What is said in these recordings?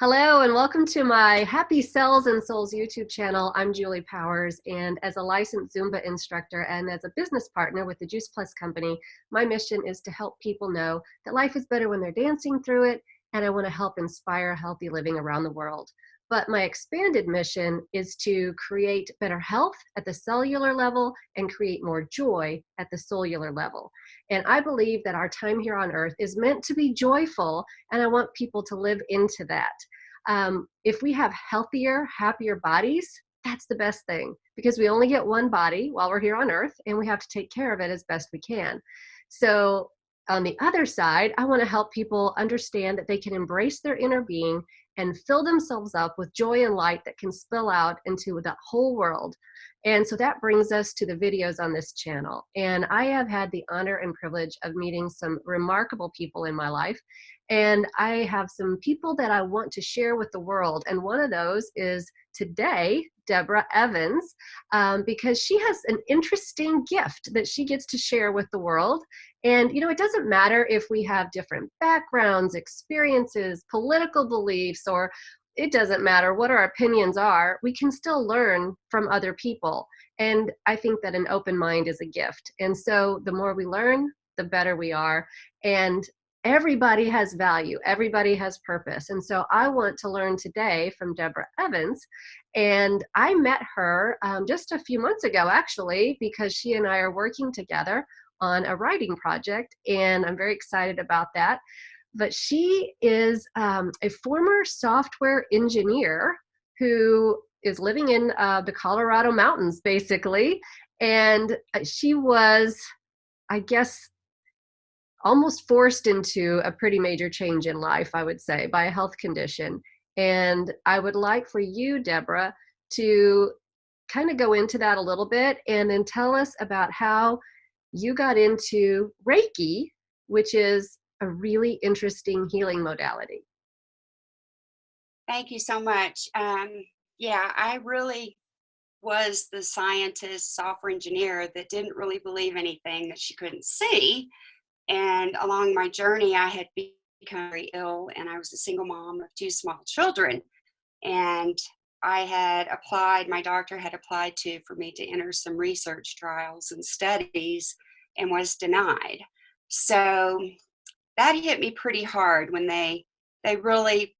Hello and welcome to my Happy Cells and Souls YouTube channel. I'm Julie Powers, and as a licensed Zumba instructor and as a business partner with the Juice Plus company, my mission is to help people know that life is better when they're dancing through it, and I want to help inspire healthy living around the world. But my expanded mission is to create better health at the cellular level and create more joy at the cellular level. And I believe that our time here on earth is meant to be joyful, and I want people to live into that. If we have healthier, happier bodies, that's the best thing, because we only get one body while we're here on earth, and we have to take care of it as best we can. So on the other side, I want to help people understand that they can embrace their inner being and fill themselves up with joy and light that can spill out into the whole world. And so that brings us to the videos on this channel. And I have had the honor and privilege of meeting some remarkable people in my life. And I have some people that I want to share with the world. And one of those is today, Deborah Evans, because she has an interesting gift that she gets to share with the world. And, you know, it doesn't matter if we have different backgrounds, experiences, political beliefs, or it doesn't matter what our opinions are, we can still learn from other people. And I think that an open mind is a gift. And so the more we learn, the better we are. And everybody has value. Everybody has purpose. And so I want to learn today from Deborah Evans. And I met her just a few months ago, actually, because she and I are working together on a writing project. And I'm very excited about that. But she is a former software engineer who is living in the Colorado mountains, basically. And she was, I guess, almost forced into a pretty major change in life, I would say, by a health condition. And I would like for you, Deborah, to kind of go into that a little bit and then tell us about how you got into Reiki, which is a really interesting healing modality. Thank you so much. Yeah, I really was the scientist, software engineer that didn't really believe anything that she couldn't see. And along my journey, I had become very ill, and I was a single mom of two small children. And I had applied, my doctor had applied for me to enter some research trials and studies and was denied. So that hit me pretty hard when they really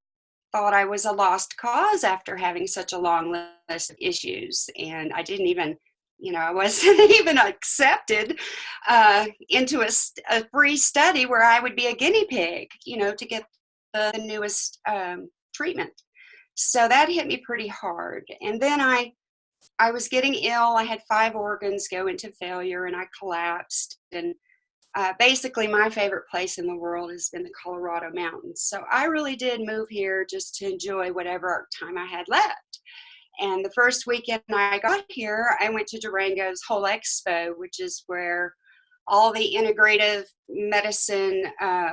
thought I was a lost cause after having such a long list of issues. And I didn't even, I wasn't even accepted into a free study where I would be a guinea pig, to get the newest treatment. So that hit me pretty hard. And then I was getting ill. I had 5 organs go into failure and I collapsed. And basically, my favorite place in the world has been the Colorado mountains. So I really did move here just to enjoy whatever time I had left. And the first weekend I got here, I went to Durango's Whole Expo, which is where all the integrative medicine,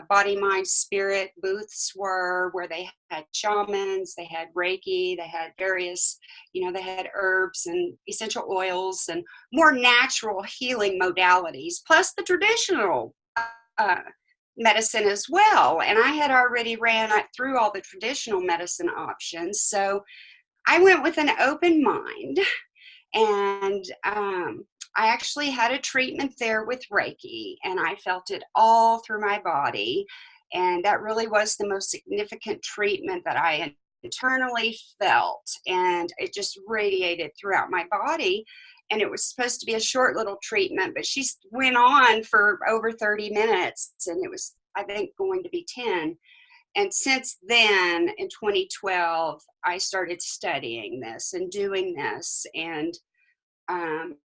body, mind, spirit booths were, where they had shamans, they had Reiki, they had various, they had herbs and essential oils and more natural healing modalities, plus the traditional medicine as well. And I had already ran through all the traditional medicine options. So I went with an open mind, and I actually had a treatment there with Reiki, and I felt it all through my body. And that really was the most significant treatment that I internally felt. And it just radiated throughout my body. And it was supposed to be a short little treatment, but she went on for over 30 minutes. And it was, I think, going to be 10. And since then, in 2012, I started studying this and doing this. And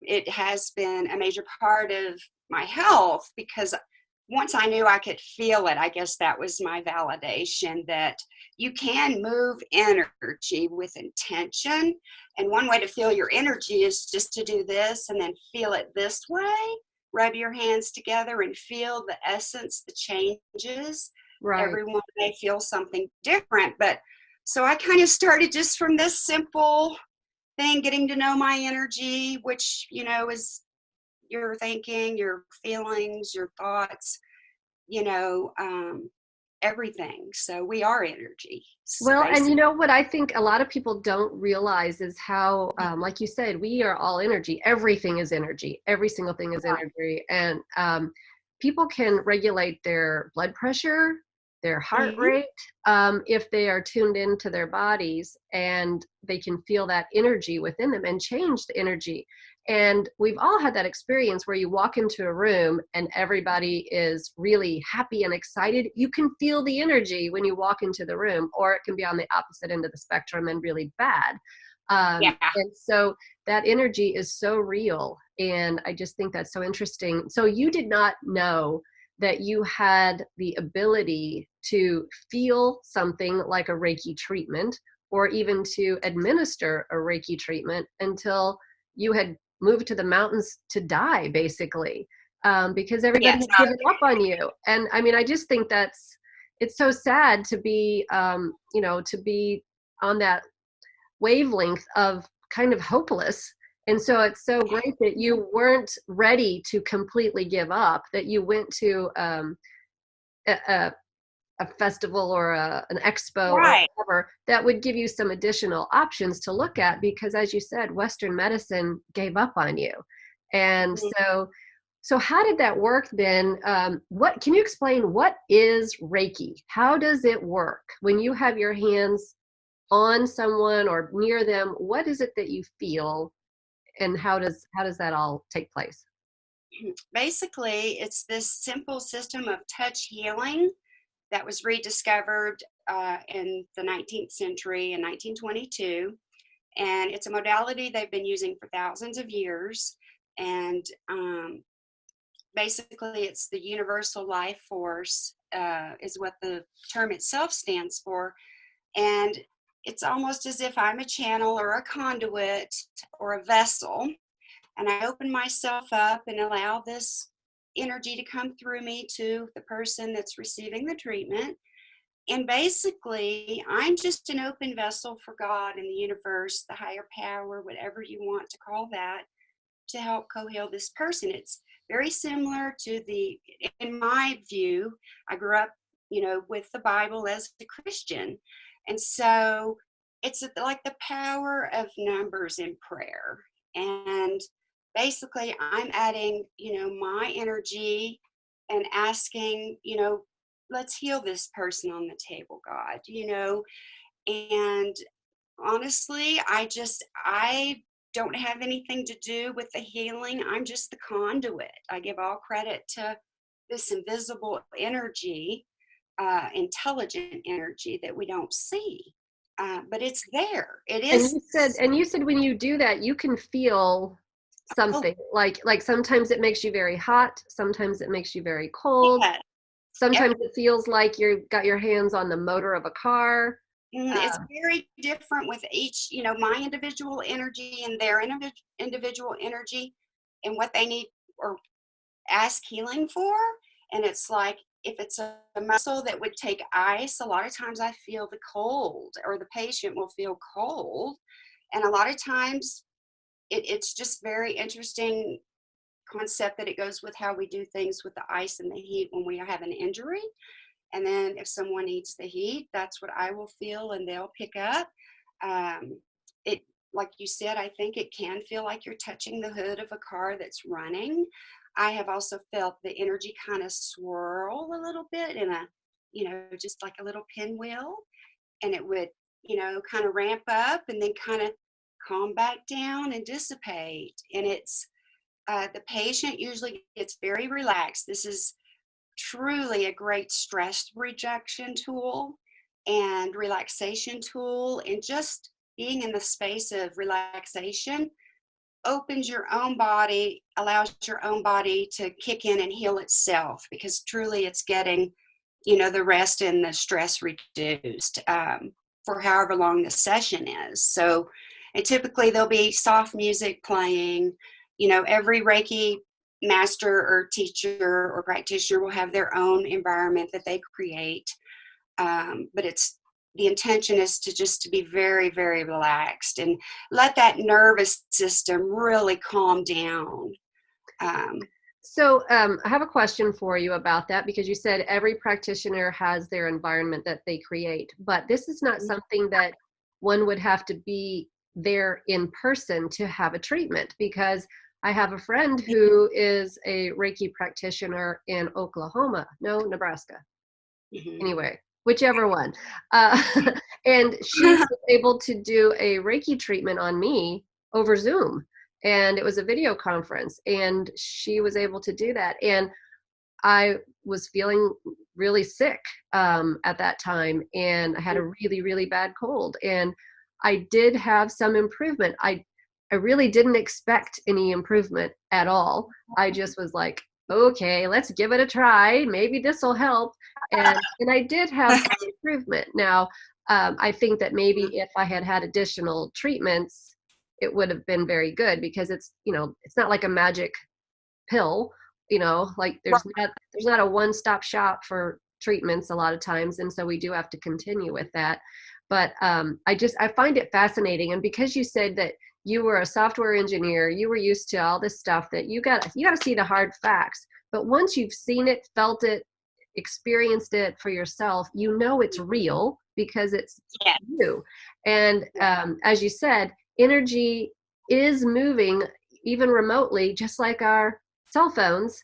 it has been a major part of my health, because once I knew I could feel it, I guess that was my validation that you can move energy with intention. And one way to feel your energy is just to do this and then feel it this way. Rub your hands together and feel the essence, the changes. Right. Everyone may feel something different. But so I kind of started just from this simple thing, getting to know my energy, which, is your thinking, your feelings, your thoughts, everything. So we are energy, Well, and basically. what I think a lot of people don't realize is how, like you said, we are all energy. Everything is energy. Every single thing is energy. And people can regulate their blood pressure, their heart Mm-hmm. rate, if they are tuned into their bodies and they can feel that energy within them and change the energy. And we've all had that experience where you walk into a room and everybody is really happy and excited. You can feel the energy when you walk into the room, or it can be on the opposite end of the spectrum and really bad. Yeah. And so that energy is so real. And I just think that's so interesting. So you did not know that you had the ability to feel something like a Reiki treatment or even to administer a Reiki treatment until you had moved to the mountains to die, basically, because everybody Yes. had given up on you. And I mean, I just think it's so sad to be, to be on that wavelength of kind of hopeless. And so it's so great that you weren't ready to completely give up, that you went to a, a a festival or an expo or Right. whatever that would give you some additional options to look at, because as you said, Western medicine gave up on you. And so how did that work then? What can you explain, what is Reiki? How does it work when you have your hands on someone or near them? What is it that you feel, and how does that all take place? Basically, it's this simple system of touch healing that was rediscovered in the 19th century in 1922. And it's a modality they've been using for thousands of years. And basically, it's the universal life force, is what the term itself stands for. And it's almost as if I'm a channel or a conduit or a vessel, and I open myself up and allow this energy to come through me to the person that's receiving the treatment. And basically, I'm just an open vessel for God and the universe, the higher power, whatever you want to call that, to help co-heal this person. It's very similar to in my view, I grew up, with the Bible as a Christian. And so it's like the power of numbers in prayer. And basically, I'm adding, my energy and asking, let's heal this person on the table, God, and honestly, I don't have anything to do with the healing. I'm just the conduit. I give all credit to this invisible energy, intelligent energy that we don't see, but it's there. It And is. you said when you do that, you can feel Oh, something like sometimes it makes you very hot, sometimes it makes you very cold, yeah. sometimes Every, it feels like you've got your hands on the motor of a car. it's very different with each, my individual energy and their individual energy and what they need or ask healing for. And it's like, if it's a muscle that would take ice, a lot of times I feel the cold, or the patient will feel cold. And a lot of times it's just very interesting concept that it goes with how we do things with the ice and the heat when we have an injury. And then if someone needs the heat, that's what I will feel and they'll pick up. It, like you said, I think it can feel like you're touching the hood of a car that's running. I have also felt the energy kind of swirl a little bit in just like a little pinwheel, and it would, kind of ramp up and then kind of calm back down and dissipate. And it's, the patient usually gets very relaxed. This is truly a great stress rejection tool and relaxation tool. And just being in the space of relaxation opens your own body, allows your own body to kick in and heal itself, because truly it's getting, the rest and the stress reduced, for however long the session is. So, and typically there'll be soft music playing. Every Reiki master or teacher or practitioner will have their own environment that they create. But the intention is to be very, very relaxed and let that nervous system really calm down. So I have a question for you about that, because you said every practitioner has their environment that they create, but this is not something that one would have to be there in person to have a treatment, because I have a friend who is a Reiki practitioner in Oklahoma, no, Nebraska, Mm-hmm. anyway, whichever one. Uh, and she was able to do a Reiki treatment on me over Zoom. And it was a video conference, and she was able to do that. And I was feeling really sick at that time, and I had a really, really bad cold. And I did have some improvement. I really didn't expect any improvement at all. I just was like, okay, let's give it a try. Maybe this will help. And I did have some improvement. Now, I think that maybe if I had had additional treatments, it would have been very good, because it's not like a magic pill, like there's not a one-stop shop for treatments a lot of times, and so we do have to continue with that. But I find it fascinating, and because you said that you were a software engineer, you were used to all this stuff, that you got to see the hard facts. But once you've seen it, felt it, experienced it for yourself, it's real, because it's Yeah. you. And as you said, energy is moving even remotely, just like our cell phones.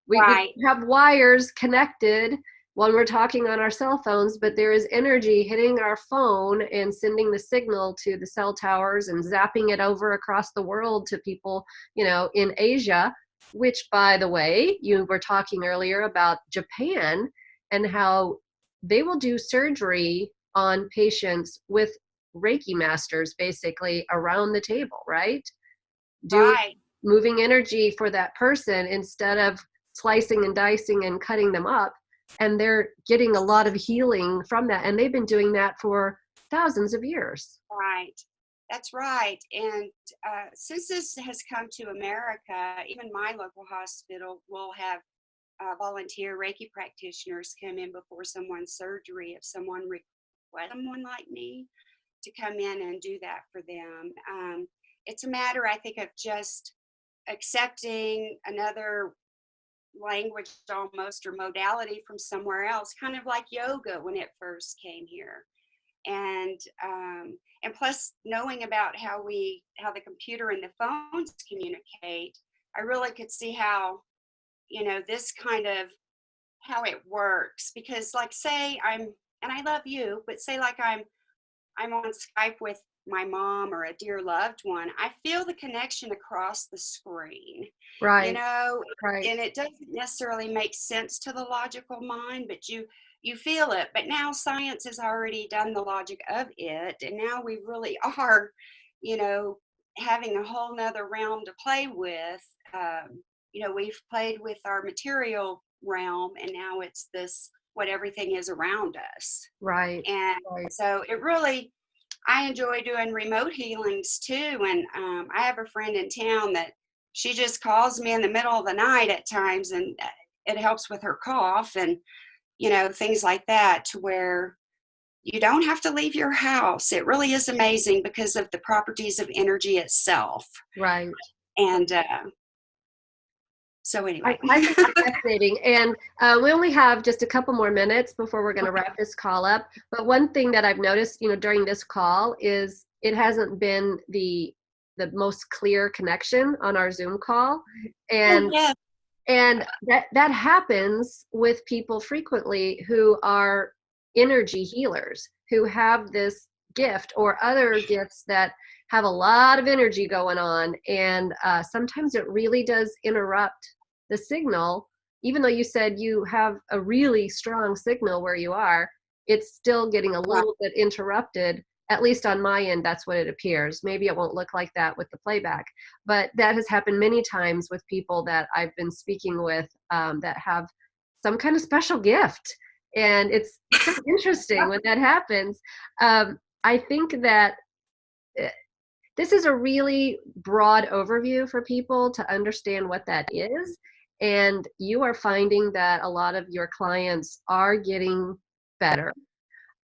We Right. have wires connected when we're talking on our cell phones, but there is energy hitting our phone and sending the signal to the cell towers and zapping it over across the world to people, in Asia, which, by the way, you were talking earlier about Japan and how they will do surgery on patients with Reiki masters basically around the table, right? Doing Right. moving energy for that person instead of slicing and dicing and cutting them up. And they're getting a lot of healing from that. And they've been doing that for thousands of years. Right. That's right. And since this has come to America, even my local hospital will have volunteer Reiki practitioners come in before someone's surgery if someone requests someone like me to come in and do that for them. It's a matter, I think, of just accepting another language almost, or modality from somewhere else, kind of like yoga when it first came here. And and plus knowing about how the computer and the phones communicate, I really could see how, this kind of how it works. Because, like, say and I love you, but say like I'm on Skype with my mom or a dear loved one, I feel the connection across the screen, you Right, know, right, and it doesn't necessarily make sense to the logical mind, but you feel it. But now science has already done the logic of it, and now we really are, you know, having a whole nother realm to play with. We've played with our material realm, and now it's this what everything is around us. right, And right. so it really, I enjoy doing remote healings too. And I have a friend in town that she just calls me in the middle of the night at times, and it helps with her cough and, things like that, to where you don't have to leave your house. It really is amazing because of the properties of energy itself. Right. And so, anyway. I think it's fascinating. And we only have just a couple more minutes before we're going to wrap this call up. But one thing that I've noticed, during this call is it hasn't been the most clear connection on our Zoom call. Oh, And yeah. and that happens with people frequently who are energy healers, who have this gift or other gifts that have a lot of energy going on. And sometimes it really does interrupt the signal. Even though you said you have a really strong signal where you are, it's still getting a Right. little bit interrupted. At least on my end, that's what it appears. Maybe it won't look like that with the playback, but that has happened many times with people that I've been speaking with that have some kind of special gift. And it's so interesting when that happens. I think that uh, this is a really broad overview for people to understand what that is. And you are finding that a lot of your clients are getting better.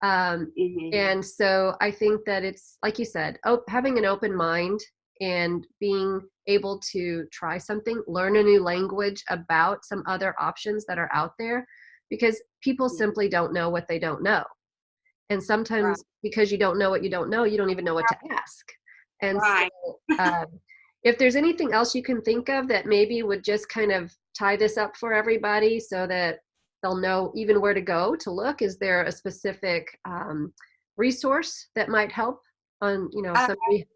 Um, Mhm. and so I think that it's, like you said, having an open mind and being able to try something, learn a new language about some other options that are out there, because people Yeah. simply don't know what they don't know. And Right. sometimes because you don't know what you don't know, you don't even know what to ask. And Right. so, if there's anything else you can think of that maybe would just kind of tie this up for everybody so that they'll know even where to go to look, is there a specific resource that might help on, Uh, somebody?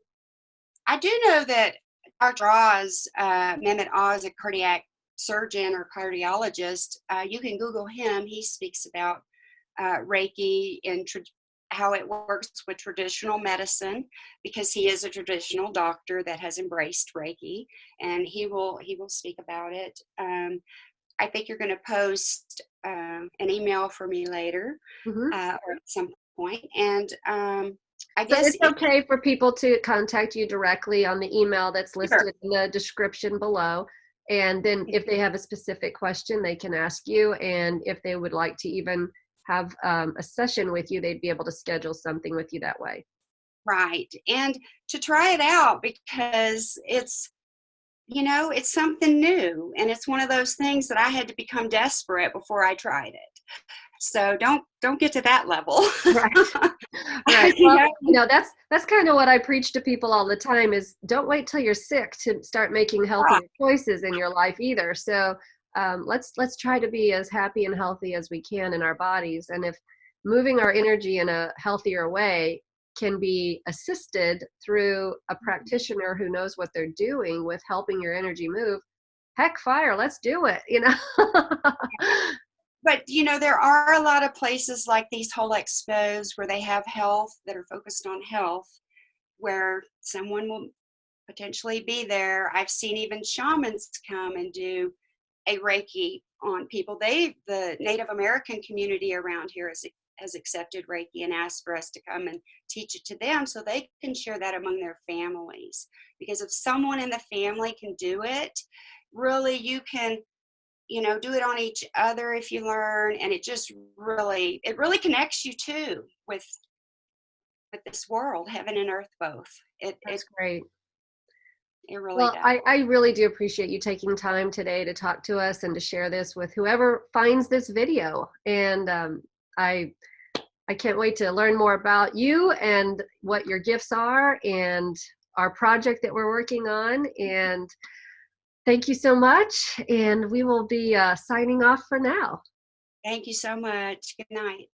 I do know that Dr. Oz, Mehmet Oz, a cardiac surgeon or cardiologist, you can Google him. He speaks about Reiki and how it works with traditional medicine, because he is a traditional doctor that has embraced Reiki, and he will speak about it. I think you're going to post an email for me later, Mhm. or at some point, and I So guess it's okay for people to contact you directly on the email that's sure. listed in the description below. And then if they have a specific question, they can ask you. And if they would like to even have a session with you, they'd be able to schedule something with you that way. Right. And to try it out, because it's something new, and it's one of those things that I had to become desperate before I tried it. So don't get to that level. Right. Right. you Well, know? that's kind of what I preach to people all the time is don't wait till you're sick to start making Ah, healthier choices in your life either. So let's try to be as happy and healthy as we can in our bodies. And if moving our energy in a healthier way can be assisted through a practitioner who knows what they're doing with helping your energy move, heck fire, let's do it. but there are a lot of places like these whole expos where they have health, that are focused on health, where someone will potentially be there. I've seen even shamans come and do a Reiki on people. The Native American community around here has accepted Reiki and asked for us to come and teach it to them so they can share that among their families. Because if someone in the family can do it, really you can, do it on each other if you learn, and it really connects you too with this world, heaven and earth both. It it That's great. it really Well, does. I really do appreciate you taking time today to talk to us and to share this with whoever finds this video. And I I can't wait to learn more about you and what your gifts are and our project that we're working on. And thank you so much. And we will be signing off for now. Thank you so much. Good night.